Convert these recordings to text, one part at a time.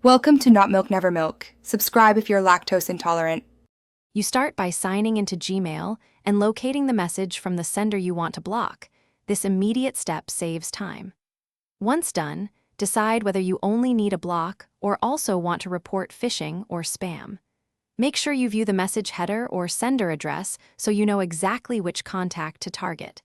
Welcome to Not Milk Never Milk. Subscribe if you're lactose intolerant. You start by signing into Gmail and locating the message from the sender you want to block. This immediate step saves time. Once done, decide whether you only need a block or also want to report phishing or spam. Make sure you view the message header or sender address so you know exactly which contact to target.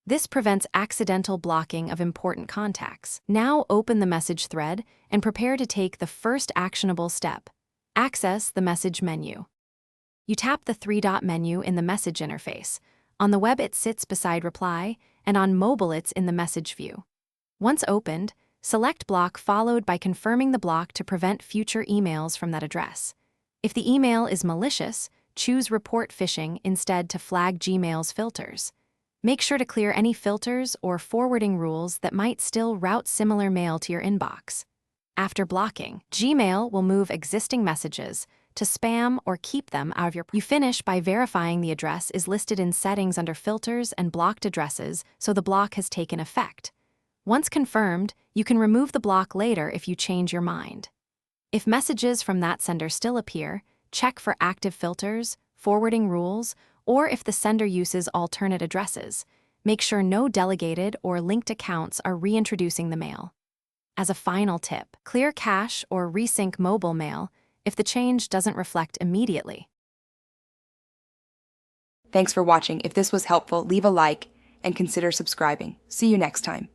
This prevents accidental blocking of important contacts. Now open the message thread and prepare to take the first actionable step. Access the message menu. You tap the three-dot menu in the message interface. On the web it sits beside reply, and on mobile it's in the message view. Once opened, select block followed by confirming the block to prevent future emails from that address. If the email is malicious, choose report phishing instead to flag Gmail's filters. Make sure to clear any filters or forwarding rules that might still route similar mail to your inbox. After blocking, Gmail will move existing messages to spam or keep them out of your. You finish by verifying the address is listed in settings under filters and blocked addresses so the block has taken effect. Once confirmed, you can remove the block later if you change your mind. If messages from that sender still appear, check for active filters, forwarding rules, or if the sender uses alternate addresses. Make sure no delegated or linked accounts are reintroducing the mail. As a final tip, clear cache or resync mobile mail if the change doesn't reflect immediately. Thanks for watching. If this was helpful, leave a like and consider subscribing. See you next time.